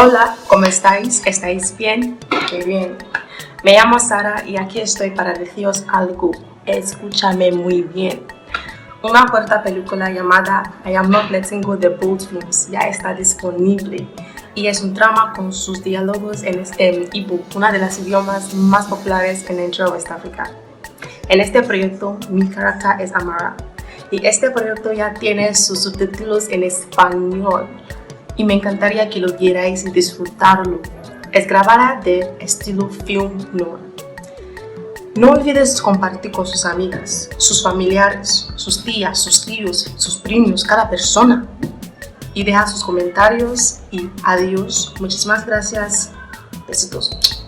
Hola, ¿cómo estáis? ¿Estáis bien? Qué bien. Me llamo Sara y aquí estoy para deciros algo. Escúchame muy bien. Una corta película llamada I Am Not Letting Go the Bold Films ya está disponible y es un drama con sus diálogos en ebook, una de las idiomas más populares en dentro de West África. En este proyecto, mi carácter es Amara y este proyecto ya tiene sus subtítulos en español y me encantaría que lo vierais y disfrutarlo. Es grabada de estilo film noir. No olvides compartir con sus amigas, sus familiares, sus tías, sus tíos, sus primos, cada persona. Y deja sus comentarios y adiós. Muchísimas gracias. Besitos.